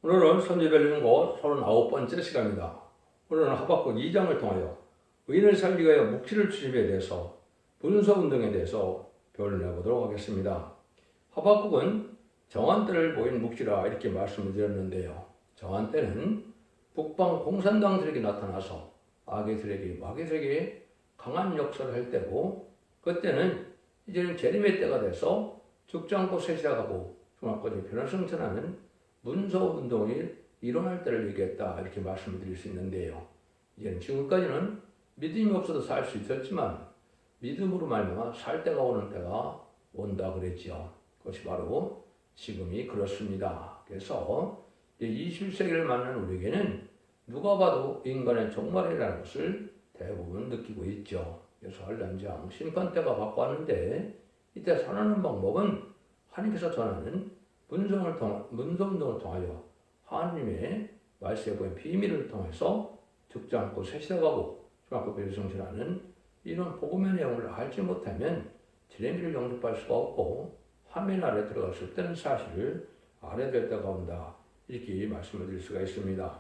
오늘은 선지별lin고 39번째 시간입니다. 오늘은 하박국 2장을 통하여 의인을 살리기 위하여 묵시를 추심에 대해서 분서운동에 대해서 배워를 해보도록 하겠습니다. 하박국은 정한 때를 보인 묵시라 이렇게 말씀을 드렸는데요. 정한 때는 북방 공산당들에게 나타나서 악의들에게 마귀들에게 강한 역사를 할 때고, 그때는 이제는 재림의 때가 돼서 죽지 않고 쇠시하고 중앙까지 변화성천하는 문서운동이 일어날 때를 얘기했다 이렇게 말씀을 드릴 수 있는데요. 이제는 지금까지는 믿음이 없어도 살 수 있었지만 믿음으로 말미암아 살 때가 오는 때가 온다 그랬지요. 그것이 바로 지금이 그렇습니다. 그래서 21세기를 맞는 우리에게는 누가 봐도 인간의 종말이라는 것을 대부분 느끼고 있죠. 그래서 한란장 심판때가 바꿔왔는데 이때 살아가는 방법은 하나님께서 전하는 문서운동을 통하여 하나님의 말씀에 보인 비밀을 통해서 죽지 않고 쇠시해가고 중앙고 배성신하는 이런 복음의 내용을 알지 못하면 지뢰미를 영접할 수가 없고 화면 아래 들어갔을 때는 사실을 알아야 될 때가 온다 이렇게 말씀을 드릴 수가 있습니다.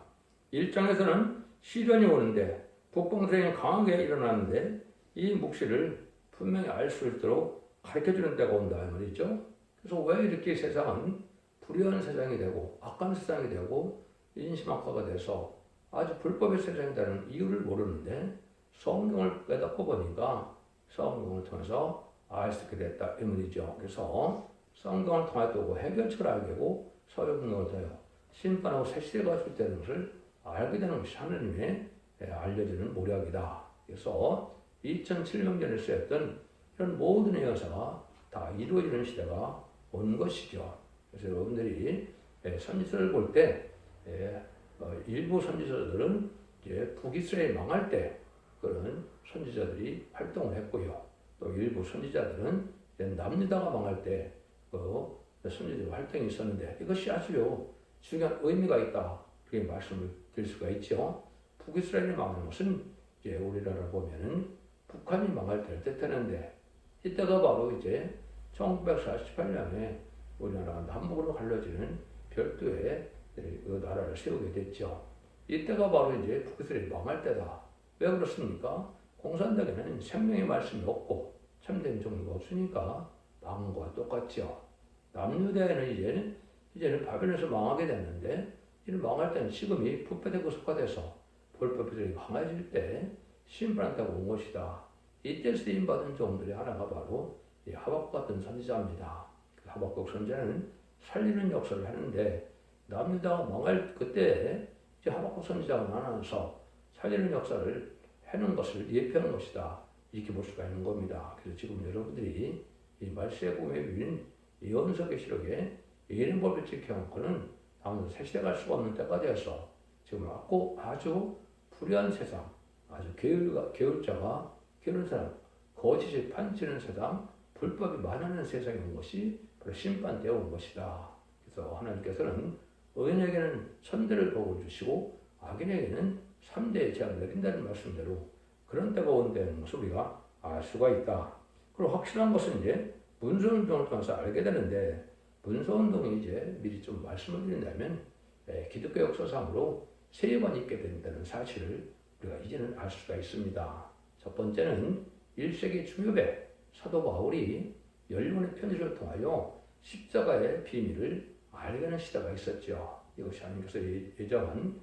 1장에서는 시련이 오는데 북방세력이 강하게 일어나는데 이 묵시를 분명히 알 수 있도록 가르쳐주는 때가 온다 이 말이죠. 그래서 왜 이렇게 세상은 불의한 세상이 되고 악한 세상이 되고 인심악화가 돼서 아주 불법의 세상이 되는 이유를 모르는데 성경을 깨닫고 보니까 성경을 통해서 알 수 있게 됐다 이 말이죠. 그래서 성경을 통해 또 해결책을 알게 되고 서유분을 통해 심판하고 새 시대가 출되는 것을 알게 되는 것이 하나님의 알려주는 모략이다. 그래서 2007년전에 쓰였던 이런 모든 역사가 다 이루어지는 시대가 온 것이죠. 그래서 여러분들이 선지서를 볼 때 일부 선지서들은 이제 북이스라엘 망할 때 그런 선지자들이 활동을 했고요. 또 일부 선지자들은 남유다가 망할 때 그 선지자 활동이 있었는데 이것이 아주 중요한 의미가 있다. 그렇게 말씀을 드릴 수가 있죠. 북이스라엘이 망하는 것은 이제 우리나라 보면은 북한이 망할 때를 뜻하는데 이때가 바로 이제 1948년에 우리나라가 남북으로 갈라지는 별도의 그 나라를 세우게 됐죠. 이때가 바로 이제 북이스라엘이 망할 때다. 왜 그렇습니까? 공산당에는 생명의 말씀이 없고 참된 종교가 없으니까 망한 것과 똑같죠. 남유다에는 이제는 바벨론에서 망하게 됐는데 이는 망할 때는 지금이 부패되고 속화돼서 불법들이 강해질 때 심판한다고 온 것이다. 이때 쓰임받은 종들의 하나가 바로 이 하박국 같은 선지자입니다. 하박국 선지자는 살리는 역사를 하는데 남유다가 망할 그때 이제 하박국 선지자가 나눠서 살리는 역사를 해놓은 것을 예표하는 것이다. 이렇게 볼 수가 있는 겁니다. 그래서 지금 여러분들이 이 말세의 복음에 밀린 연석의 시력에 예언의 법을 지켜놓고는 다음으로 새 시대 갈 수가 없는 때까지 해서 지금 아주 불의한 세상, 아주 게을자가 게으른 사람, 거짓이 판치는 세상, 불법이 만연한 세상에 온 것이 바로 심판 때에 온 것이다. 그래서 하나님께서는 의인에게는 천대를 복을 주시고 악인에게는 3대의 재앙을 내린다는 말씀대로 그런 때가 온다는 것을 우리가 알 수가 있다. 그리고 확실한 것은 이제 문서운동을 통해서 알게 되는데 문서운동이 이제 미리 좀 말씀을 드린다면 기독교 역사상으로 세 번 있게 된다는 사실을 우리가 이제는 알 수가 있습니다. 첫 번째는 1세기 중엽에 사도 바울이 열론의 편지를 통하여 십자가의 비밀을 알게 되는 시대가 있었죠. 이것이 하나님께서 예정한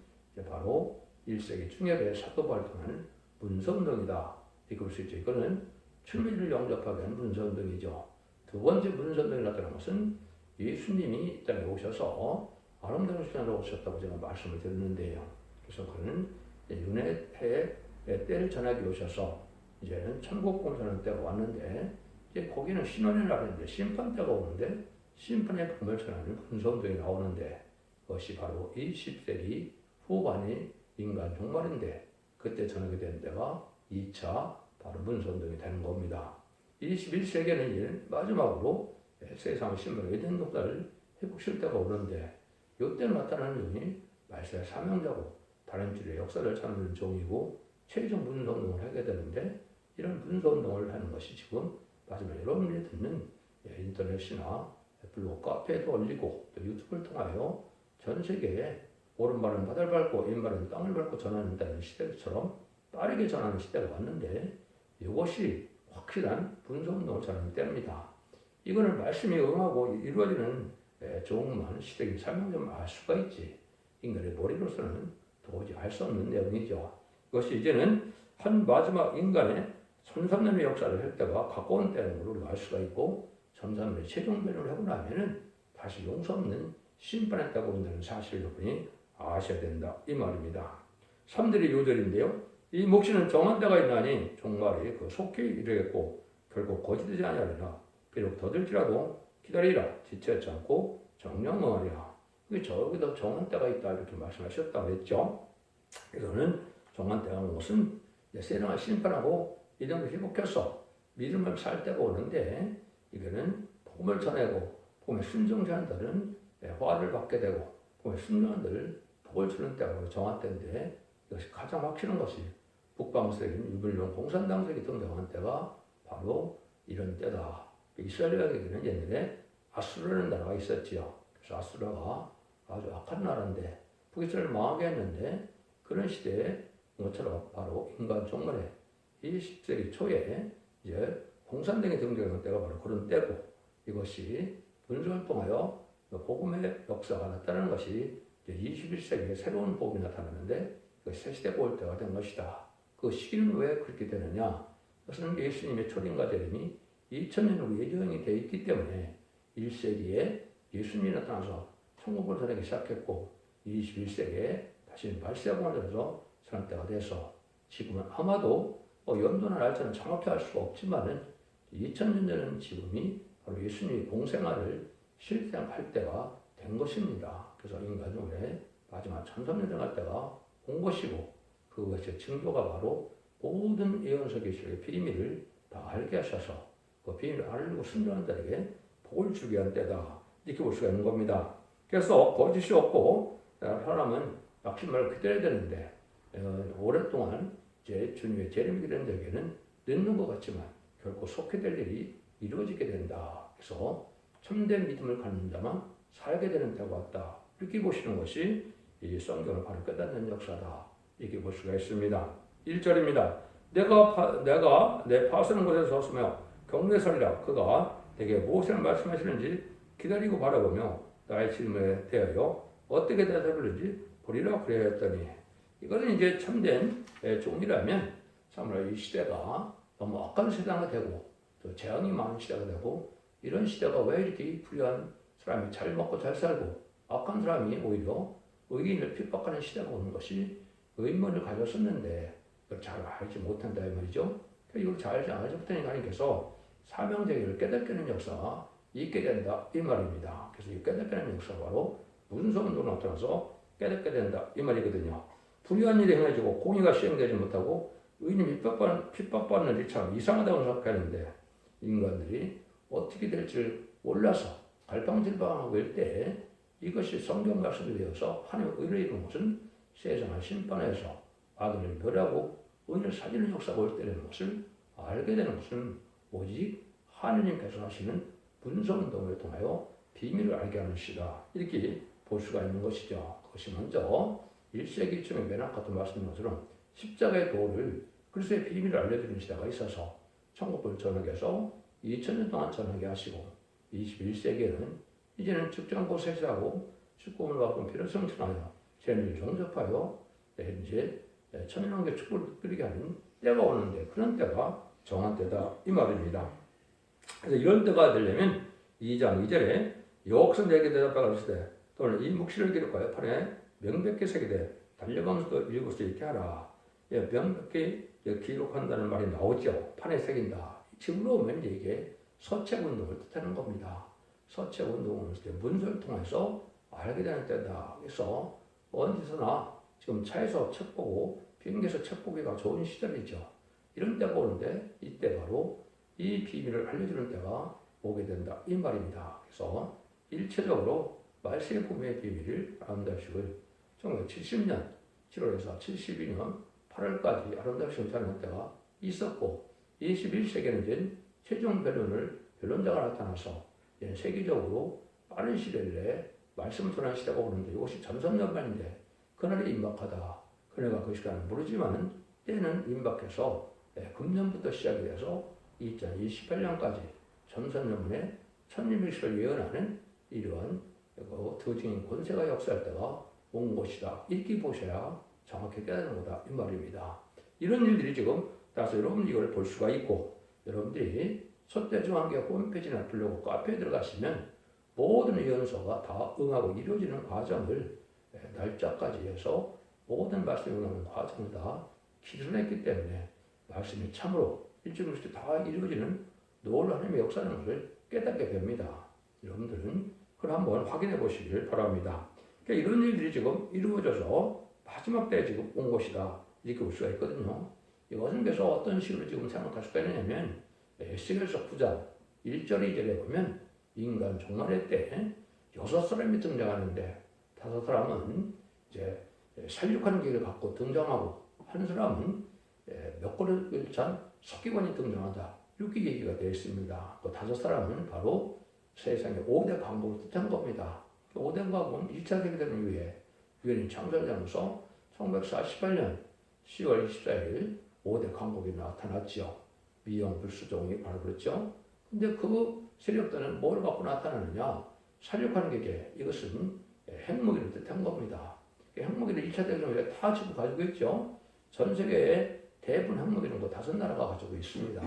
바로 1세기 중엽에 사도 바울을 통한 문서운동이다. 이렇게 볼 수 있죠. 이거는 천리를 영접하게 하는 문서운동이죠. 두 번째 문서운동이 나타난 것은 예수님이 이 땅에 오셔서 아름다운 신앙으로 오셨다고 제가 말씀을 드렸는데요. 그래서 그는 윤회의 때를 전하기 오셔서 이제는 천국 공사하는 때가 왔는데 이제 거기는 신원의 날인데 심판 때가 오는데 심판의 품을 전하는 문서운동이 나오는데 그것이 바로 20세기 후반의 인간 종말인데 그때 전하게 된 때가 2차 바로 문서운동이 되는 겁니다. 21세기에는 이제 마지막으로 세상의 신분을 에덴 독사를 회복실 때가 오는데 이때 나타나는 종이 말세의 사명자고 다른 줄의 역사를 찾는 종이고 최종 문서운동을 하게 되는데 이런 문서운동을 하는 것이 지금 마지막 여러분들이 듣는 인터넷이나 블로그 카페에도 올리고 또 유튜브를 통하여 전 세계에 오른발은 바다를 밟고 왼발은 땅을 밟고 전환한다는 시대처럼 빠르게 전하는 시대가 왔는데 이것이 확실한 분수운동을 전하는 때입니다. 이거는 말씀이 응하고 이루어지는 조금만 시대적인 설명 좀 알 수가 있지. 인간의 머리로서는 도저히 알 수 없는 내용이죠. 이것이 이제는 한 마지막 인간의 천삼년의 역사를 할 때가 가까운 때는 걸 우리가 알 수가 있고 천삼년의 최종 변론을 하고 나면은 다시 용서 없는 심판에 따고 온다는 사실을 여러분이 아셔야 된다 이 말입니다. 3절이 요절인데요. 이 몫이는 정한 때가 있나니 종말이 그 속히 이르겠고 결국 거짓되지 아니하리라. 비록 더딜지라도 기다리라. 지체하지 않고 정령응하리라. 이게 저기도 정한 때가 있다 이렇게 말씀하셨다고 했죠. 그래서는 정한 때가 무슨 세상을 심판하고 이정도 회복해서 믿음을 살 때가 오는데 이거는 복음을 전하고 복음에 순종하는 자들은 화를 받게 되고 복음에 순종하는 자들 복을 주는 때가 정한 때인데 이것이 가장 확실한 것이 북방세계인 유불용 공산당세계 등장한 때가 바로 이런 때다. 이스라엘에게는 옛날에 아수르라는 나라가 있었지요. 그래서 아수르가 아주 악한 나라인데 북이스라엘을 망하게 했는데 그런 시대에 것처럼 바로 인간 종말에 이 10세기 초에 이제 공산당이 등장한 때가 바로 그런 때고 이것이 분수를 통하여 복음의 역사가 나타나는 것이 이제 21세기에 새로운 복음이 나타나는데 이것이 새 시대가 올 때가 된 것이다. 그 시기는 왜 그렇게 되느냐? 그것은 예수님의 초림과 재림이 2000년 후 예정이 되어 있기 때문에 1세기에 예수님이 나타나서 천국을 전하기 시작했고 21세기에 다시 발세하고 나서 사는 때가 돼서 지금은 아마도 연도나 날짜는 정확히 알 수가 없지만은 2000년 전은 지금이 바로 예수님이 공생활을 실행할 때가 된 것입니다. 그래서 인간의 마지막 1300년 할 때가 온 것이고 그것의 증거가 바로 모든 예언서 계시의 비밀을 다 알게 하셔서 그 비밀을 알고 순종한 자에게 복을 주게 한 때다. 이렇게 볼 수가 있는 겁니다. 그래서 거짓이 없고 사람은 막심을 기다려야 되는데 오랫동안 이제 주님의 재림이 되는 자에게는 늦는 것 같지만 결코 속히 될 일이 이루어지게 된다. 그래서 참된 믿음을 갖는 자만 살게 되는 때가 왔다. 이렇게 보시는 것이 이 성경을 바로 깨닫는 역사다. 이렇게 볼 수가 있습니다. 1절입니다. 내가 내 파수는 곳에 섰으며 경내설이라 그가 내게 무엇을 말씀하시는지 기다리고 바라보며 나의 질문에 대하여 어떻게 대답하는지 보리라 그래야 했더니 이거는 이제 참된 종이라면 참으로 이 시대가 너무 악한 세상이 되고 또 재앙이 많은 시대가 되고 이런 시대가 왜 이렇게 불의한 사람이 잘 먹고 잘 살고 악한 사람이 오히려 의인을 핍박하는 시대가 오는 것이 의문을 가졌었는데 이걸 잘 알지 못한다 이 말이죠. 이걸 잘 알지 못하는 하나님께서 사명제기를 깨닫게 하는 역사가 있게 된다 이 말입니다. 그래서 이 깨닫게 하는 역사가 바로 문서운동으로 나타나서 깨닫게 된다 이 말이거든요. 불의한 일이 행해지고 공의가 시행되지 못하고 의인이 핍박받는 일이 참 이상하다고 생각하는데 인간들이 어떻게 될지를 몰라서 갈팡질팡하고 있을 때 이것이 성경 말씀이 되어서 하나님의 의를 이루는 것은 세상을 심판해서 악인을 멸하고 의인을 살리는 역사가 올 때라는 것을 알게 되는 것은 오직 하느님께서 하시는 분석운동을 통하여 비밀을 알게 하는 시다. 이렇게 볼 수가 있는 것이죠. 그것이 먼저 1세기쯤에 맨악 같은 말씀인 것처럼 십자가의 도를 그리스도의 비밀을 알려주는 시대가 있어서 천국을 전하게 해서 2000년 동안 전하게 하시고 21세기에는 이제는 측정 곳에 하고 축복을 받고 필요성 전하여 재미를 종접하여 이제 천년왕국의 축복을 누리게 하는 때가 오는데 그런 때가 정한 때다 이 말입니다. 그래서 이런 때가 되려면 2장 2절에 여호와께서 내게 대답하여 가로시되 또는 이 묵시를 기록하여 판에 명백히 새기되 달려가면서도 읽을 수 있게 하라. 명백히 기록한다는 말이 나오죠. 판에 새긴다. 지금으로 보면 이게 서책운동을 뜻하는 겁니다. 서책운동은 문서를 통해서 알게 되는 때다. 그래서 어디서나 지금 차에서 책 보고 비행기에서 책 보기가 좋은 시절이죠. 이런 때가 오는데 이때 바로 이 비밀을 알려주는 때가 오게 된다. 이 말입니다. 그래서 일체적으로 말세의 복음의 비밀을 아름다우식을 1970년 7월에서 72년 8월까지 아름다우식을 자는 때가 있었고 21세기에는 이제 최종 변론자가 나타나서 세계적으로 빠른 시일 내에 말씀을 전하는 시대가 오는데 이것이 전선전반인데 그날이 임박하다. 그네가 그 시간은 모르지만 때는 임박해서 금년부터 시작이 돼서 2028년까지 전선전반에 천일밀실을 예언하는 이러한 더증인 권세가 역사할 때가 온 것이다. 읽기 보셔야 정확히 깨닫는 거다. 이 말입니다. 이런 일들이 지금 따라서 여러분 이걸 볼 수가 있고 여러분들이 서대중앙교 홈페이지나 블로그 카페에 들어가시면 모든 예언서가 다 응하고 이루어지는 과정을 날짜까지 해서 모든 말씀이 응하는 과정을 다 기술했기 때문에 말씀이 참으로 일주일씩 다 이루어지는 놀라운 하나님의 역사라는 것을 깨닫게 됩니다. 여러분들은 그걸 한번 확인해 보시길 바랍니다. 그러니까 이런 일들이 지금 이루어져서 마지막 때에 지금 온 것이다. 이렇게 볼 수가 있거든요. 이것은 그래서 어떤 식으로 지금 생각할 수가 있느냐면 에스겔서 9장 1절 2절에 보면 인간 종말의 때 6사람이 등장하는데 5사람은 이제 살육하는 기를 갖고 등장하고 한 사람은 몇 그릇을 찬 석기관이 등장한다. 이렇게 얘기가 되어 있습니다. 그 5사람은 바로 세상의 5대 강국을 뜻한 겁니다. 5대 강국은 2차 세계대전 이후에 유엔이 창설되면서 1948년 10월 24일 5대 강국이 나타났죠. 미영, 불수종이 바로 그렇죠. 근데 그 세력들은 뭘 갖고 나타나느냐? 살육하는 게 이것은 핵무기를 뜻한 겁니다. 핵무기를 2차 대전 이후에 다 지금 가지고 있죠. 전 세계에 대부분 핵무기 정도 5나라가 가지고 있습니다.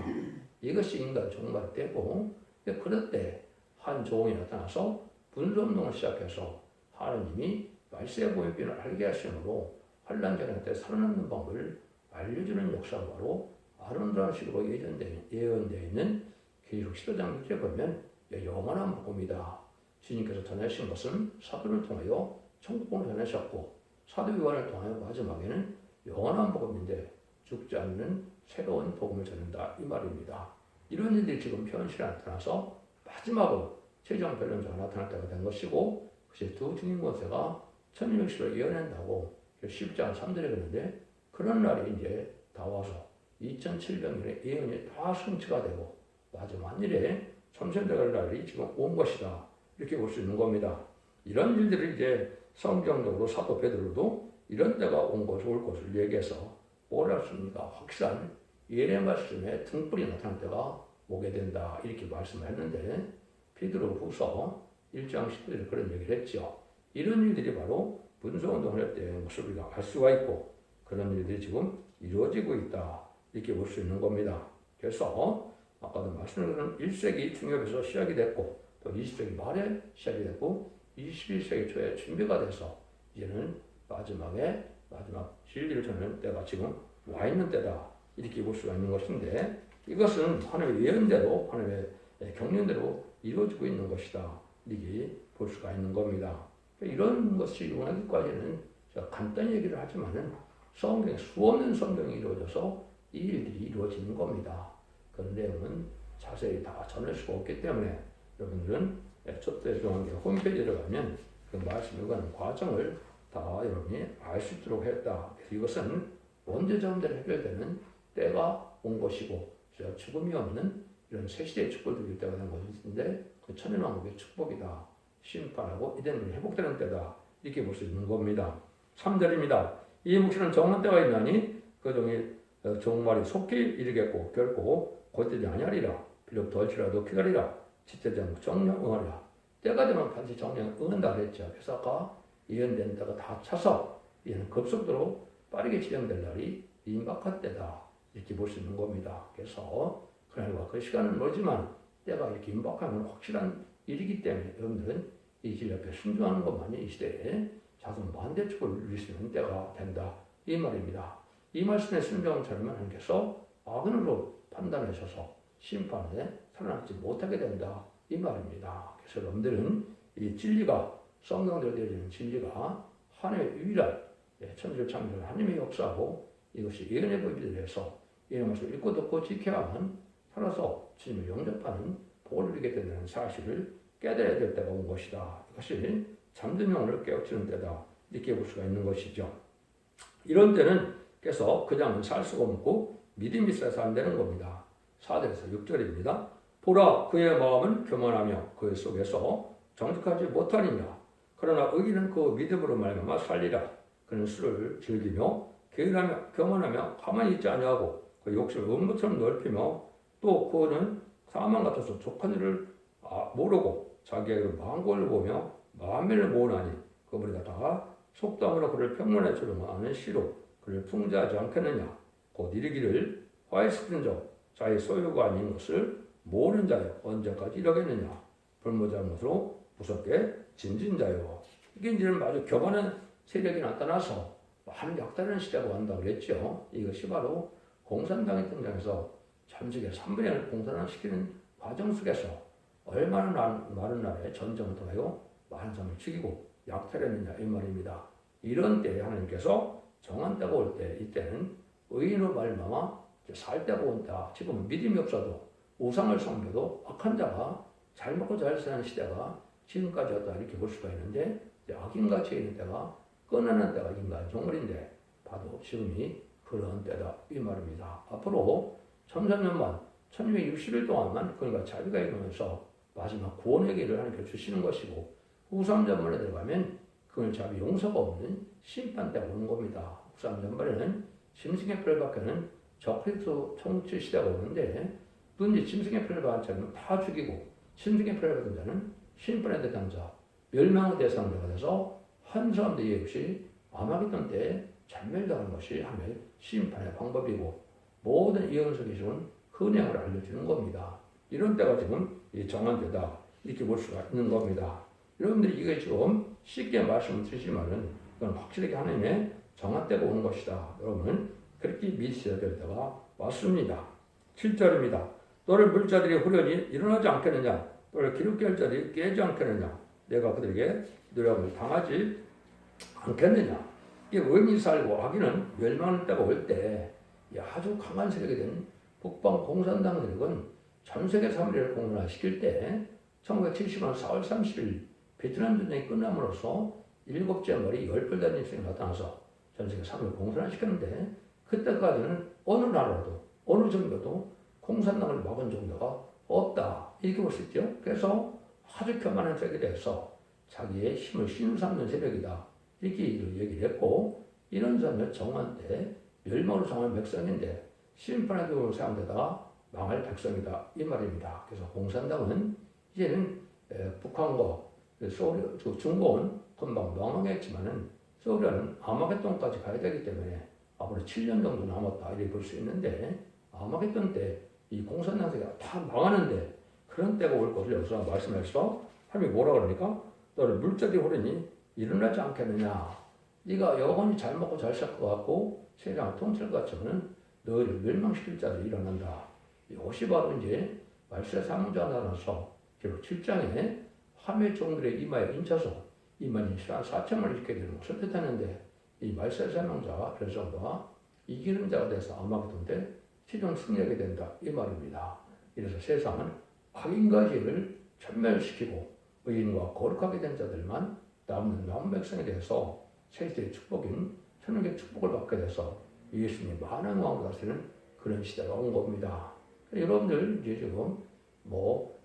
이것이 인간 종말 때고, 그럴 때 한 종이 나타나서 분수운동을 시작해서 하나님이 말세의 보이비를 알게 하심으로 환란전에 때 살아남는 방법을 알려주는 역사가 바로 아름다운 식으로 예언되어 있는 계시록 15장 6절에 보면 영원한 복음이다. 주님께서 전하신 것은 사도를 통하여 천국복음을 전하셨고 사도 요한을 통하여 마지막에는 영원한 복음인데 죽지 않는 새로운 복음을 전한다. 이 말입니다. 이런 일들이 지금 현실에 나타나서 마지막으로 최종 변론자가 나타날 때가 된 것이고 그것이 두 증인 권세가 천일밀실을 예언한다고 10장 3절에 그러는데 그런 날이 이제 다 와서 2700년의 예언이 다 성취가 되고 마지막 일에 참선될 날이 지금 온 것이다. 이렇게 볼 수 있는 겁니다. 이런 일들을 이제 성경적으로 사도 베드로도 이런 때가 온 것을 올 것을 얘기해서 뭘 할 수 있습니까? 확실한 예언의 말씀에 등불이 나타날 때가 오게 된다. 이렇게 말씀을 했는데 베드로 후서 1장 19절에 그런 얘기를 했죠. 이런 일들이 바로 분수운동을 할 때의 모습을 우리가 알 수가 있고 그런 일들이 지금 이루어지고 있다. 이렇게 볼 수 있는 겁니다. 그래서 아까도 말씀드린 1세기 중엽에서 시작이 됐고 또 20세기 말에 시작이 됐고 21세기 초에 준비가 돼서 이제는 마지막 진리를 전하는 때가 지금 와 있는 때다. 이렇게 볼 수가 있는 것인데 이것은 하나님의 예언대로 하나님의 경륜대로 이루어지고 있는 것이다. 이렇게 볼 수가 있는 겁니다. 이런 것이 일어나기까지는 제가 간단히 얘기를 하지만은 성경에 수없는 성경이 이루어져서 이 일들이 이루어지는 겁니다. 그런 내용은 자세히 다 전할 수가 없기 때문에 여러분들은 첫대중앙교 홈페이지에 들어가면 그 말씀 요구하는 과정을 다 여러분이 알 수 있도록 했다. 그래서 이것은 원죄자원대로 해결되는 때가 온 것이고 죽음이 없는 이런 새 시대의 축복을 누릴 때가 된 것인데 그 천일왕국의 축복이다. 심판하고 이대는 회복되는 때다. 이렇게 볼 수 있는 겁니다. 3절입니다. 이 묵시는 정한 때가 있나니 그 종이 종말이 속히 이르겠고 결코 곧되지 아니하리라. 비록 덜치라도 기다리라. 지체지 않고 정령 응하리라. 때가 되면 반드시 정령 응한다 그랬죠. 그래서 아까 예언된 때가 다 차서 이제는 급속도로 빠르게 진행될 날이 임박한 때다. 이렇게 볼 수 있는 겁니다. 그래서 그날과 그 시간은 멀지만 때가 이렇게 임박하면 확실한 일이기 때문에 여러분들은 이 길 옆에 순종하는 것만이 이 시대에 자손 만대축을 누릴 수 있는 때가 된다. 이 말입니다. 이 말씀에 순종을 잘하면 하나님께서 악인으로 판단하셔서 심판에 살아남지 못하게 된다. 이 말입니다. 그래서 여러분들은 이 진리가 성경대로 되어지는 진리가 하나님의 유일한 천지를 창조한 하나님의 역사고 이것이 예언의 법에 대해서 이런 것을 읽고 듣고 지켜야만 살아서 주님을 영접하는 복을 누리게 된다는 사실을 깨달아야 될 때가 온 것이다. 이것이 잠든 영혼을 깨우치는 때다. 이렇게 볼 수가 있는 것이죠. 이런 때는 그래서 그냥 살 수가 없고 믿음이 있어서 안 되는 겁니다. 4절에서 6절입니다. 보라 그의 마음은 교만하며 그 속에서 정직하지 못하니라. 그러나 의인은 그 믿음으로 말미암아 살리라. 그는 술을 즐기며 게으르며 교만하며 가만히 있지 아니하고 그 욕심을 음부처럼 넓히며 또 그는 사망 같아서 족한 일을 모르고 자기에게 망골을 보며 만면을 모으나니 그물이가 다 속담으로 그를 평론해 주려는 시로 그를 풍자하지 않겠느냐. 곧 이르기를 화이스크린 자 자의 소유가 아닌 것을 모으는 자여 언제까지 이러겠느냐. 불모자한 것으로 무섭게 짐진 자요. 이게 이제 아주 교만한 세력이 나타나서 많은 약탈하는 시대가 온다고 그랬죠. 이것이 바로 공산당이 등장해서 전 세계 3분의 1을 공산화시키는 과정 속에서 얼마나 많은 나라에 전쟁을 통하여 많은 사람을 죽이고 약탈했느냐 이 말입니다. 이런 때에 하나님께서 정한 때가 올 때 이때는 의인으로 말미암아 살 때가 온다. 지금 믿음이 없어도 우상을 섬겨도 악한 자가 잘 먹고 잘 사는 시대가 지금까지 왔다 이렇게 볼 수가 있는데 악인과 죄인의 때가 끝나는 때가 인간 종말인데 봐도 지금이 그런 때다 이 말입니다. 앞으로 1300년만 1260일 동안만 그러니까 자비가 이루면서 마지막 구원의 길을 하나님께 주시는 것이고 후삼전말에 들어가면 그걸 자비 용서가 없는 심판 때가 오는 겁니다. 후삼전말에는 짐승의 피를 받게는 적그리스도 통치 시대가 오는데 누군지 짐승의 피를 받은 자는 다 죽이고 짐승의 피를 받은 자는 심판의 대상자 멸망의 대상자가 돼서 한 사람도 이해 없이 아마겟돈 때에 전멸당하는 것이 하나의 심판의 방법이고 모든 예언석이 준 흔행을 알려주는 겁니다. 이런 때가 지금 이 정한 때다 이렇게 볼 수가 있는 겁니다. 여러분들이 이게 지금 쉽게 말씀을 드리지만은 그건 확실하게 하나님의 정한 때가 오는 것이다. 여러분은 그렇게 믿으셔야 될 때가 왔습니다. 7절입니다. 너를 물자들이 후련히 일어나지 않겠느냐? 너를 기름게 할 자들이 깨지 않겠느냐? 내가 그들에게 노력을 당하지 않겠느냐? 이 의인이 살고 악인은 멸망할 때가 올 때 아주 강한 세력이 된 북방 공산당 세력은 전 세계 3위를 공산화시킬 때 1970년 4월 30일 베트남 전쟁이 끝남으로써 7째 머리 10별 달린 인생이 나타나서 전 세계 3위를 공산화시켰는데 그때까지는 어느 나라도 어느 정도도 공산당을 막은 정도가 없다 이렇게 볼 수 있죠. 그래서 아주 교만한 세력에 대해서 자기의 힘을 신삼는 세력이다 이렇게 얘기를 했고 이런 점을 정한 때 멸망으로 정한 백성인데 심판의 도구로 사용되다가 망할 백성이다 이 말입니다. 그래서 공산당은 이제는 북한과 중국은 금방 망하겠지만은 소련은 아마겟돈까지 가야 되기 때문에 앞으로 7년 정도 남았다 이렇게 볼 수 있는데 아마겟돈 때 이 공산당 세계가 다 망하는데 그런 때가 올 것을 여기서 말씀해서 하나님이 뭐라 그러니까 너를 물자들이 오르니 일어나지 않겠느냐. 네가 영원히 잘 먹고 잘 살 것 같고 세상을 통치할 것 같으면 너희를 멸망시킬 자들이 일어난다. 이것이 바로 이제 말세 사명자 나라서 기록 7장에 하멜 종들의 이마에 인쳐서 이만이 4천만을 잃게 되는 것을 뜻하는데 이 말세 사명자가 별성과 이기는 자가 돼서 아마겟돈 때 최종 승리하게 된다 이 말입니다. 이래서 세상은 악인과 죄를 전멸시키고 의인과 거룩하게 된 자들만 남은 백성에 대해서 세계의 축복인 천국의 축복을 받게 돼서 예수님이 만왕의 왕으로 다스리는 그런 시대가 온 겁니다. 여러분들 이제 지금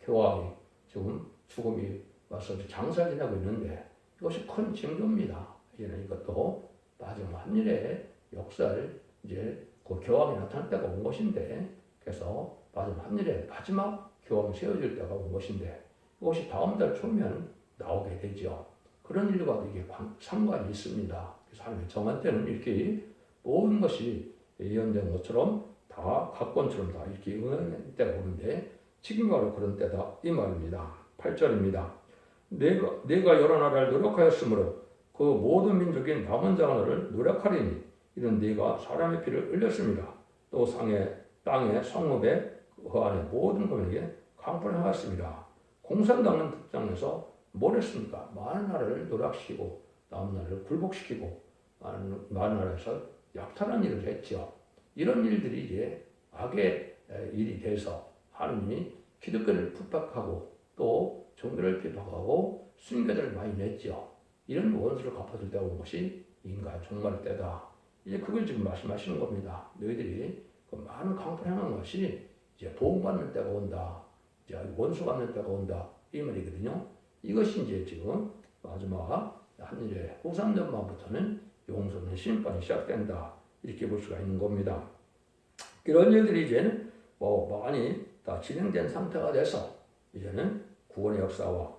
교황이 지금 죽음이 와서 장사를 지나고 있는데 이것이 큰 징조입니다. 이제는 이것도 마지막 한일의 역사를 이제 그 교황이 나타날 때가 온 것인데 그래서 마지막 한일의 마지막 교황이 세워질 때가 온 것인데 이것이 다음 달 초면 나오게 되죠. 그런 일과도 이게 상관이 있습니다. 그래서 하나님의 정한 때는 이렇게 모든 것이 예언된 것처럼 다 각본처럼 다 이렇게 응하는 때가 오는데 지금 바로 그런 때다 이 말입니다. 8절입니다. 내가 여러 나라를 노력하였으므로 그 모든 민족인 남은 자가 너를 노력하리니 이런 네가 사람의 피를 흘렸습니다. 또 땅의 성읍에 그 안에 모든 검에게 강포를 행했습니다. 공산당은 특장에서 뭘 했습니까? 많은 나라를 노력시키고 남은 나라를 굴복시키고 많은 나라에서 약탈한 일을 했죠. 이런 일들이 이제 악의 일이 돼서 하느님이 기독교를 핍박하고 또 종교를 핍박하고 순교자를 많이 냈죠. 이런 원수를 갚아줄 때가 온 것이 인간 종말 때다. 이제 그걸 지금 말씀하시는 겁니다. 너희들이 그 많은 강포를 행한 것이 이제 보응받는 때가 온다. 이제 원수 받는 때가 온다. 이 말이거든요. 이것이 이제 지금 마지막 한일의 후삼전만부터는 용서는 심판이 시작된다. 이렇게 볼 수가 있는 겁니다. 이런 일들이 이제는 많이 다 진행된 상태가 돼서 이제는 구원의 역사와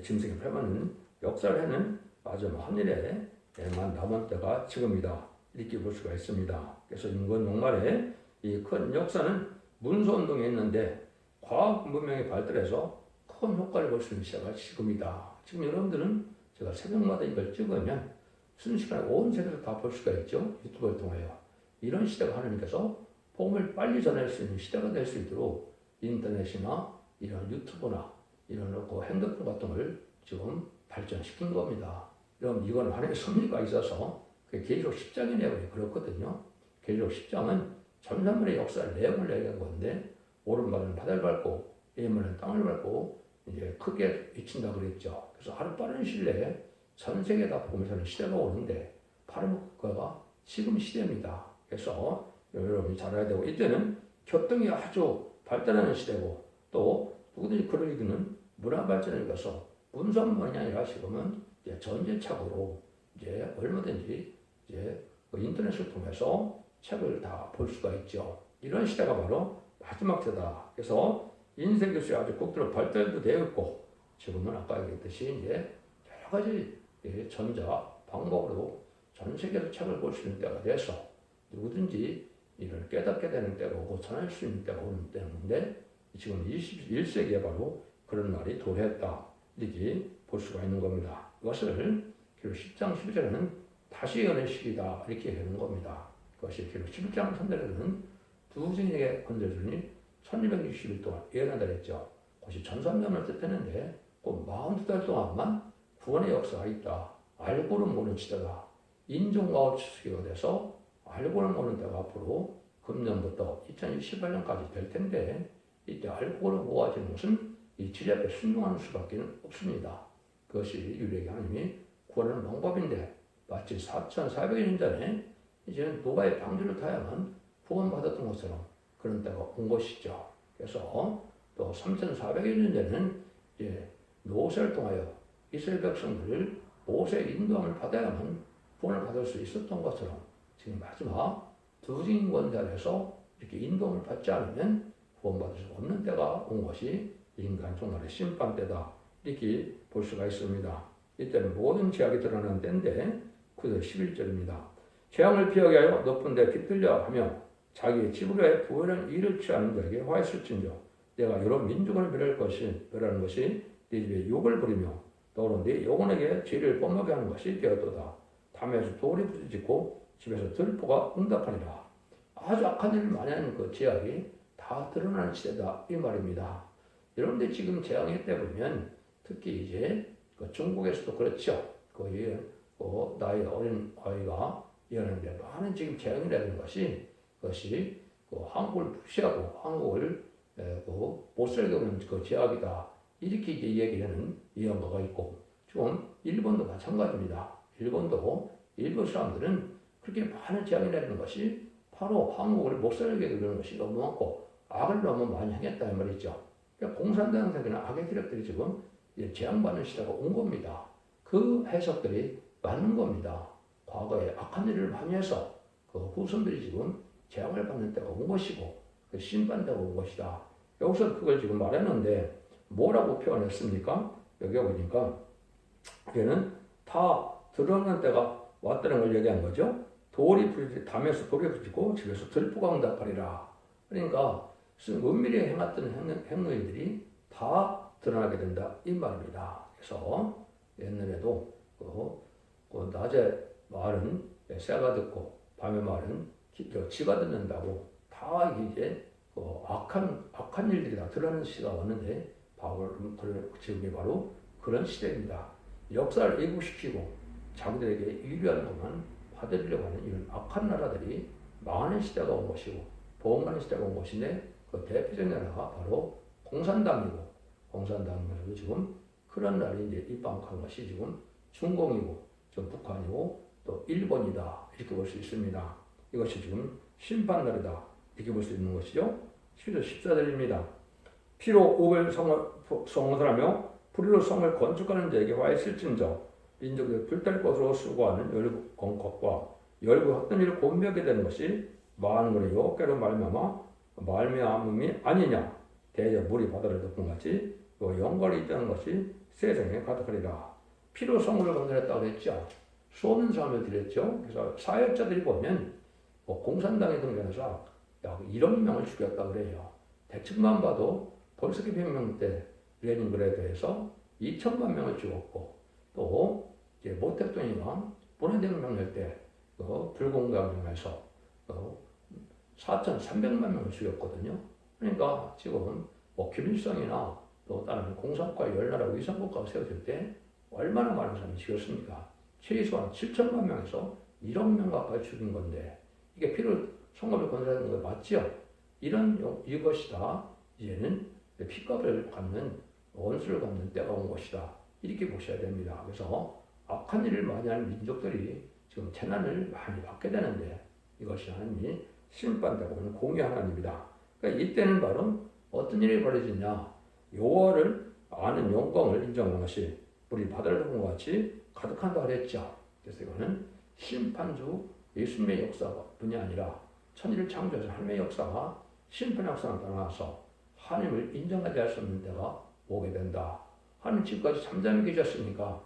짐승의 폐만은 역사를 하는 마지막 한일에만 남은 때가 지금이다. 이렇게 볼 수가 있습니다. 그래서 인권 종말의 이 큰 역사는 문서운동에 있는데 과학 문명이 발달해서 큰 효과를 볼 수 있는 시대가 지금이다. 지금 여러분들은 제가 새벽마다 이걸 찍으면 순식간에 온 세계를 다 볼 수가 있죠. 유튜브를 통하여. 이런 시대가 하나님께서 복음을 빨리 전할 수 있는 시대가 될 수 있도록 인터넷이나 이런 유튜브나 이런 핸드폰 같은 걸 지금 발전시킨 겁니다. 그럼 이건 하나님의 섭리가 있어서 계시록 10장이 내용이 그렇거든요. 계시록 10장은 전산문의 역사를 내용을 얘기한 건데 오른발은 바다를 밟고 왼발은 땅을 밟고 이제 크게 미친다 그랬죠. 그래서 하루 빠른 시일 내에 전 세계 다 보면서는 시대가 오는데 바로 그거가 지금 시대입니다. 그래서 여러분이 잘 알아야 되고 이때는 교통이 아주 발달하는 시대고 또 누구든지 글을 읽는 문화 발전을 위해서 문서만이 아니라 지금은 이제 전제책으로 이제 얼마든지 이제 인터넷을 통해서 책을 다 볼 수가 있죠. 이런 시대가 바로 마지막 세다. 그래서 인생 교수에 아주 꼭들어 발달도 되어 있고 지금은 아까 얘기했듯이 이제 여러 가지 전자 방법으로 전 세계에서 책을 볼 수 있는 때가 돼서 누구든지 이를 깨닫게 되는 때가 오고 전할 수 있는 때가 오는 때인데 지금 21세기에 바로 그런 날이 도래했다. 이렇게 볼 수가 있는 겁니다. 이것을 기록 10장 11절에는 다시 여는 시기다. 이렇게 하는 겁니다. 그것이 기록 11장 3절에는 두 증인에게 건져주니 1260일 동안 예언한다 했죠. 그것이 전산면을 뜻했는데 그 42달 동안만 구원의 역사가 있다. 알고는 모르는 시대가 인종마을 추수기가 돼서 알고는 모르는 때가 앞으로 금년부터 2028년까지 될 텐데 이때 알고는 모아지는 것은 이 진리 앞에 순종하는 수밖에 없습니다. 그것이 유일하게 하나님이 구원하는 방법인데 마치 4,400년 전에 이제는 노아의 방주를 타야만 구원받았던 것처럼 그런 때가 온 것이죠. 그래서 또 3,400년 전에는 이제 노새를 통하여 이스라엘 백성들을 모세의 인도함을 받아야만 구원을 받을 수 있었던 것처럼 지금 마지막 두 증인권자에서 이렇게 인도함을 받지 않으면 구원받을 수 없는 때가 온 것이 인간 종말의 심판 때다. 이렇게 볼 수가 있습니다. 이때는 모든 죄악이 드러나는 때인데 그저 11절입니다. 재앙을 피하게 하여 높은 데 깃들려 하며 자기의 집으로의 부유한 일을 취하는 자에게 화했을진저 내가 여러 민족을 멸하는 것이 네 집에 욕을 부리며 너로 네 영혼에게 죄를 뻔하게 하는 것이 되었도다. 담에서 돌이 부딪히고 집에서 들보가 응답하니라. 아주 악한 일을 많이 하는 그 죄악이 다 드러나는 시대다 이 말입니다. 여러분들 지금 재앙의 때 보면 특히 이제 그 중국에서도 그렇죠. 거의 나이 어린 아이가 이러는데 많은 지금 재앙이라는 것이 그것이 한국을 무시하고 한국을 못 살게 하는 그 죄악이다. 이렇게 이제 얘기하는 예언가가 있고 지금 일본도 마찬가지입니다. 일본 사람들은 그렇게 많은 재앙이라는 것이 바로 한국을 못 살게 되는 것이 너무 많고 악을 너무 많이 행했다는 말이죠. 그러니까 공산당들이나 악의 세력들이 지금 재앙받는 시대가 온 겁니다. 그 해석들이 맞는 겁니다. 과거에 악한 일을 많이 해서 그 후손들이 지금 재앙을 받는 때가 온 것이고 그 심판 때가 온 것이다. 여기서 그걸 지금 말했는데 뭐라고 표현했습니까? 여기 보니까 얘는 다 드러나는 때가 왔다는 걸 얘기한 거죠. 담에서 돌이 부딪히고 집에서 들보가 응답하리라. 그러니까 은밀히 행했던 행위들이 다 드러나게 된다 이 말입니다. 그래서 옛날에도 낮에 말은 새가 듣고 밤에 말은 쥐가 듣는다고 다 이제 악한 일들이 다 드러나는 시대가 왔는데 지금이 바로 그런 시대입니다. 역사를 왜곡시키고 자기들에게 유리한 것만 받으려고 하는 이런 악한 나라들이 망하는 시대가 온 것이고 보험하는 시대가 온 것인데 그 대표적인 나라가 바로 공산당이고 공산당에서도 지금 그런 날이 이제 입방한 것이 지금 중공이고 지금 북한이고 또 일본이다 이렇게 볼 수 있습니다. 이것이 지금 심판날이다 이렇게 볼 수 있는 것이죠. 11절 14절입니다. 피로 옥을 성호하며 불의로 성을 건축하는 자에게 화 있을진저 민족의 불탈 것으로 수고하는 열국 공격과 열국 어떤 일을 공명하게 되는 것이 만군의 여호와께로 말미암음이 아니냐. 대저 물이 바다를 덮은 같이 또 영광이 있다는 것이 세상에 가득하리라. 피로 성을 건설했다고 그랬죠. 수없는 삶을 드렸죠. 그래서 사역자들이 보면 공산당에 등장해서 약 1억 명을 죽였다고 그래요. 대충만 봐도 볼스키 혁명 때 레닌그라드에서 2천만 명을 죽였고 또 이제 모 대통령이 문화대혁명 때 불공감에서 4,300만 명을 죽였거든요. 그러니까 지금 김일성이나 또 다른 공산과 열나라 위성국가가 세워질 때 얼마나 많은 사람이 죽였습니까? 최소한 7천만 명에서 1억 명 가까이 죽인 건데 이게 피로 성읍을 건설하는 거 맞죠? 이것이다. 이제는 핏값을 갚는 원수를 갚는 때가 온 것이다. 이렇게 보셔야 됩니다. 그래서 악한 일을 많이 하는 민족들이 지금 재난을 많이 받게 되는데 이것이 하나님이 심판되고 있는 공의 하나님이다. 그러니까 이때는 바로 어떤 일이 벌어지냐. 여호와를 아는 영광을 인정하는 것이 우리 바다를 덮은 것 같이 가득한다 그랬죠. 그래서 이거는 심판주 예수님의 역사뿐이 아니라 천지를 창조해서 하나님의 역사가 심판 역사를 떠나서 하나님을 인정하지 할 수 없는 때가 오게 된다. 하나님 지금까지 잠잠히 계셨으니까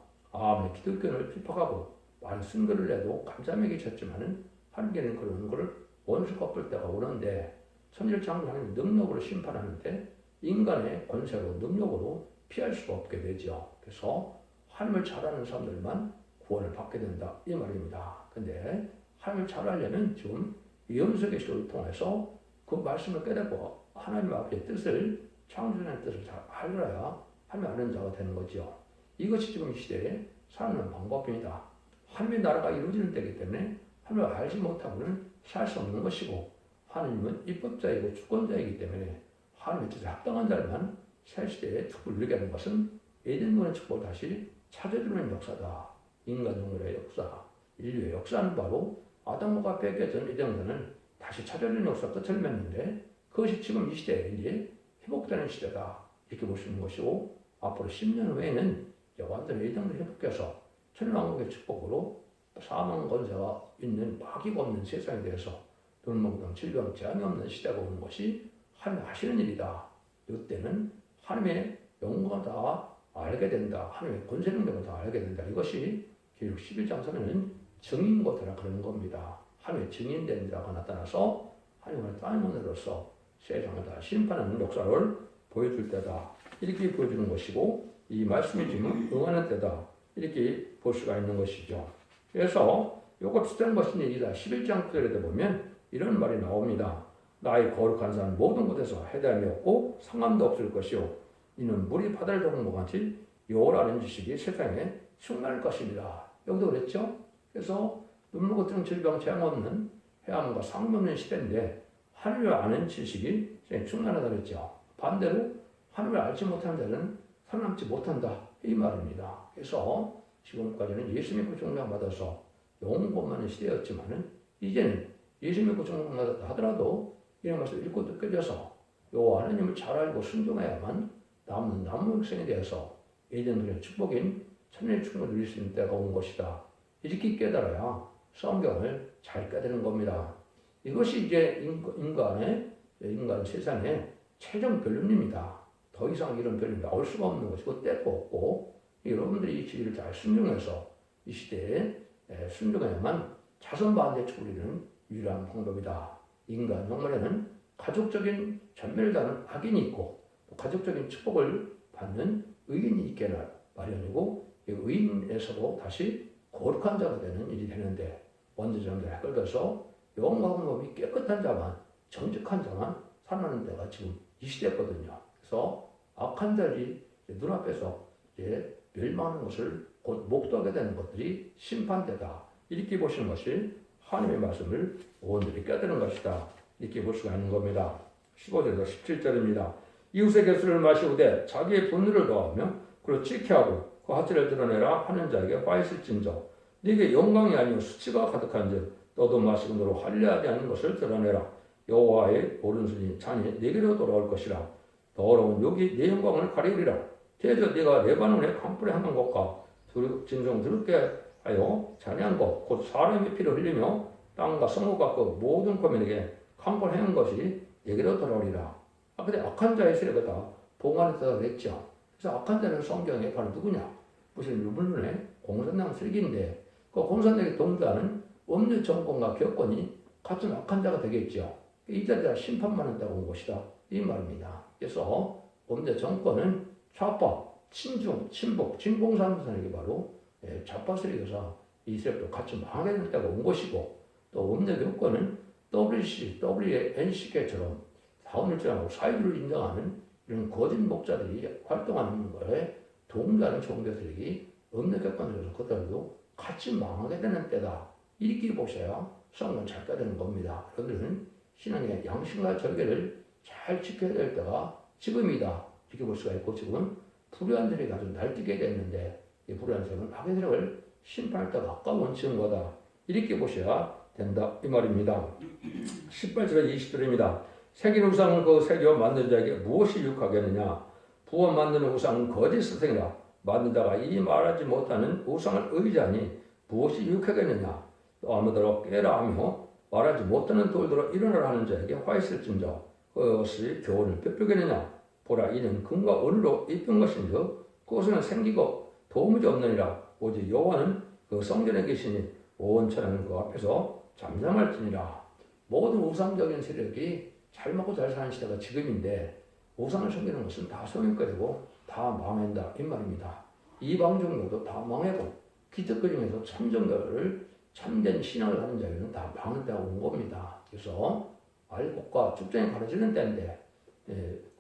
기독교를 핍박하고 많은 쓴글을 내도 잠잠히 계셨지만은 하나님께는 그런 것을 원수 갚을 때가 오는데 천지를 창조하는 능력으로 심판하는데 인간의 권세로 능력으로 피할 수가 없게 되죠. 그래서 하나님을 잘하는 사람들만 구원을 받게 된다 이 말입니다. 근데 하나님을 잘하려면 지금 예언서의 시를 통해서 그 말씀을 깨닫고 하나님 앞에 뜻을 창조자의 뜻을 잘 알아야 하나님 아는 자가 되는 거죠. 이것이 지금 이 시대에 사는 방법입니다. 하나님의 나라가 이루어지는 때이기 때문에 하나님을 알지 못하고는 살 수 없는 것이고 하나님은 입법자이고 주권자이기 때문에 하나님의 뜻에 합당한 자만 새 시대에 축복을 누리게 하는 것은 에덴문의 축복을 다시 찾아주는 역사다. 인간 동물의 역사, 인류의 역사는 바로 아담과 뺏겨진 에덴문을 다시 찾아주는 역사 끝을 맺는데 그것이 지금 이 시대에 이제 회복되는 시대다. 이렇게 볼 수 있는 것이고 앞으로 10년 후에는 완전히 에덴문이 회복해서 천왕국의 축복으로 사망 권세가 있는 마귀가 없는 세상에 대해서 돌먹이던 질병 재앙이 없는 시대가 오는 것이 하나님 하시는 일이다. 이때는 하나님의 영광을 다 알게 된다. 하나님의 권세 능력을 다 알게 된다. 이것이 계시록 11장에서는 증인거더라 그러는 겁니다. 하나님의 증인된 자가 나타나서 하나님을 따님으로써 세상을 다 심판하는 역사를 보여줄 때다. 이렇게 보여주는 것이고 이 말씀이 지금 응하는 때다. 이렇게 볼 수가 있는 것이죠. 그래서 요거 비슷한 것인 얘기다. 11장 9절에 보면 이런 말이 나옵니다. 나의 거룩한 산 모든 곳에서 해담이 없고 상함도 없을 것이요 이는 물이 바다를 덮은 것 같이 여호와라는 지식이 세상에 충만할 것입니다. 여기도 그랬죠. 그래서 눈물 같은 질병 재앙 없는 해암과 상없는 시대인데 하나님을 아는 지식이 세상에 충만하다 그랬죠. 반대로 하나님을 알지 못하는 자는 살아남지 못한다 이 말입니다. 그래서 지금까지는 예수 믿고 종량받아서 영원만한 시대였지만은 이제는 예수 믿고 종량받았다 하더라도 이런 것을 읽고 느껴져서 여호와 하나님을 잘 알고 순종해야만 남은 백성에 대해서 에덴들의 축복인 천년의 축복을 누릴 수 있는 때가 온 것이다. 이렇게 깨달아야 성경을 잘 깨닫는 겁니다. 이것이 이제 인간 세상의 최종 결론입니다. 더 이상 이런 결론이 나올 수가 없는 것이고 때도 없고 여러분들이 이 진리를 잘 순종해서 이 시대에 순종해야만 자손 반대 축복을 유일한 방법이다. 인간 영혼에는 가족적인 전멸당하는 악인이 있고 또 가족적인 축복을 받는 의인이 있게 마련이고 이 의인에서도 다시 거룩한 자가 되는 일이 되는데 원죄자들을 끌어서 영과 몸이 깨끗한 자만 정직한 자만 살아나는 데가 지금 이 시대거든요. 그래서 악한 자들이 눈앞에서 멸망하는 것을 곧 목도하게 되는 것들이 심판되다. 이렇게 보시는 것이 하나님의 말씀을 온전히 깨닫는 것이다. 이렇게 볼 수가 있는 겁니다. 15절에서 17절입니다. 이웃의 개수를 마시우되 자기의 분노를 더하며 그로 지켜하고 그 하체를 드러내라 하는 자에게 화 있을진저 네게 영광이 아니요 수치가 가득한즉 너도 마시고 너로 할례하지 않은 것을 드러내라. 여호와의 오른손이 잔이 네게로 돌아올 것이라. 더러운 욕이 네 영광을 가리우리라. 대저 네가 레바논의 강불에 하는 것과 진정 더럽게 하여 잔해한 것 곧 사람의 피를 흘리며 땅과 성읍과 그 모든 거민에게 강불 행한 것이 내게로 돌아오리라. 근데 악한 자의 세력을 다 봉안했다 그랬죠. 그래서 악한 자는 성경에 바로 누구냐? 무슨 유물론의 공산당 슬기인데 그 공산당에 동조하는 법률 정권과 교권이 같은 악한 자가 되겠죠. 이 자가 심판받는다고 온 것이다. 이 말입니다. 그래서 법률 정권은 좌파, 친중, 친북, 진공산당에게 바로 좌파 세력에서 이 세력도 같이 망하게 된다고 온 것이고 또 법률 교권은 WC, WNCK처럼 사원일정하고 사회주의를 인정하는 이런 거짓 목자들이 활동하는 거에 동조하는 종교 세력이 법률 교권에서 그들도 같이 망하게 되는 때다. 이렇게 보셔야 성은 잘 되는 겁니다. 여러분들은 신앙의 양심과 절개를 잘 지켜야 될 때가 지금이다. 지켜볼 수가 있고 지금 불의한 세력이 아주 날뛰게 됐는데 이 불의한 세력은 악의 세력을 심판할 때가 가까운 지금거다. 이렇게 보셔야 된다. 이 말입니다. 18절에 20절입니다. 새긴 우상을 그 새겨 만든 자에게 무엇이 유익하겠느냐? 부어 만드는 우상은 거짓 스승이라 만든 자가 이 말하지 못하는 우상을 의지하니 무엇이 유익하겠느냐? 또 아무더러 깨라 하며 말하지 못하는 돌들어 일어나라 하는 자에게 화 있을진저 그것이 교훈을 뼈뼈겠느냐? 보라 이는 금과 은으로 입힌 것인즉 그것은 생기고 도무지 없느니라. 오직 여호와는 그 성전에 계시니 온 천하는 그 앞에서 잠잠할지니라. 모든 우상적인 세력이 잘 먹고 잘 사는 시대가 지금인데 우상을 섬기는 것은 다 성역거리고 다 망한다 이 말입니다. 이방 종교도 다 망하고 기득권중에서 참정교를 참된 신앙을 하는 자들은 다 망한다고 온 겁니다. 그래서 알곡과 쭉정이 가려지는 때인데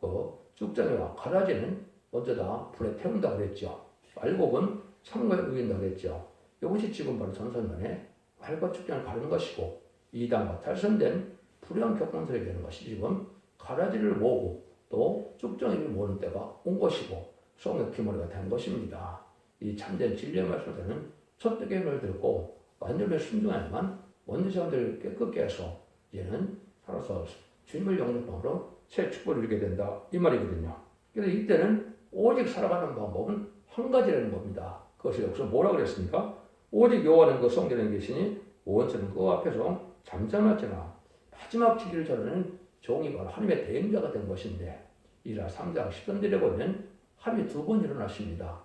그 쭉정이와 가라지는 먼저 다 불에 태운다 그랬죠. 알곡은 참고에 우긴다 그랬죠. 이것이 지금 바로 전선만에 알과 쭉정을 가르는 것이고 이단과 탈선된 불의한 교권세력이 되는 것이 지금 가라지를 모으고 또 쭉정이를 모으는 때가 온 것이고 성의 기머리가 된 것입니다. 이 참된 진리의 말씀에는 첫 득임을 듣고 완전히 순종해야만 원죄 자들을 깨끗게 해서 이제는 살아서 주님을 영접함으로 새 축복을 이루게 된다 이 말이거든요. 그래서 이때는 오직 살아가는 방법은 한 가지라는 겁니다. 그것이 여기서 뭐라 그랬습니까? 오직 여호와는 그 성전에 계시니 온천은 그 앞에서 잠잠하지나 마지막 지기를 저르는 종이 바로 하나님의 대행자가 된 것인데 이라 3장 10절에 보면 하나님이 두 번 일어나십니다.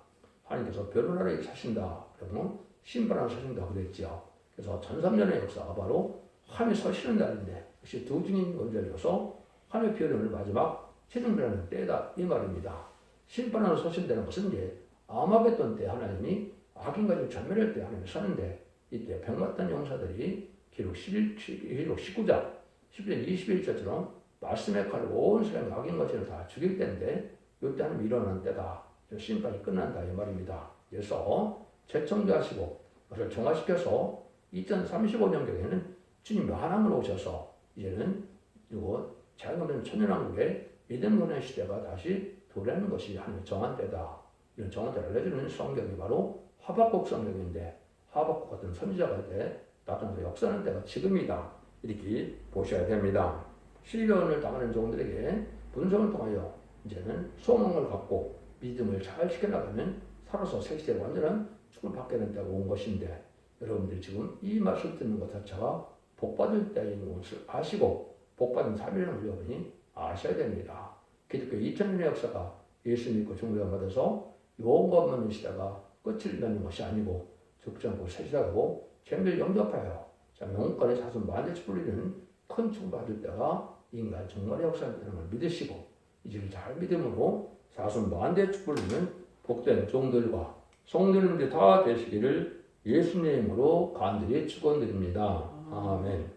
하나님께서 변호하러 사신다. 그러면 심판하러 사신다 그랬죠. 그래서 1300년의 역사가 바로 하나님이 서시는 날인데 역시 두 증인 원죄로서 하나님의 변호를 마지막 최종되는 때다 이 말입니다. 심판하러 서신다는 것은 이제 아마겟돈 때 하나님이 악인과 좀 전멸할 때 하나님이 서는데 이때 병맞던 용사들이 기록 19장 10절 21절처럼 말씀의 칼로 온 세상의 악인과 죄를 다 죽일 때인데 이때 하나님 일어나는 때다. 심판이 끝난다 이 말입니다. 그래서 재청자하시고 그것을 정화시켜서 2035년경에는 주님이 하나님으로 오셔서 이제는 이거 자연없는 천년왕국의 믿음 논의 시대가 다시 도래하는 것이 하나님의 정한 때다. 이런 정한 때를 알려주는 성경이 바로 하박국 성경인데 하박국 같은 선지자가 때 나타나서 역사하는 때가 지금이다. 이렇게 보셔야 됩니다. 시련을 당하는 종들에게 분석을 통하여 이제는 소망을 갖고 믿음을 잘 지켜나가면 살아서 새시대의 완전한 축을 받게 된다고 온 것인데 여러분들이 지금 이 말씀 듣는 것 자체가 복받을 때인 것을 아시고 복받은 삶이라는 여러분이 아셔야 됩니다. 기독교 2000년의 역사가 예수 믿고 종교가 받아서 용감 없는 시대가 끝을 맺는 것이 아니고 죽지 않고 새시다고 죄를 영접하여 영혼권의 자손 만대치 불리는 큰 축을 받을 때가 인간 정말의 역사라는 걸 믿으시고 이제를 잘 믿음으로 자손 만대치 불리는 복된 종들과 성도님들이 다 되시기를 예수님으로 간절히 축원드립니다. 아멘.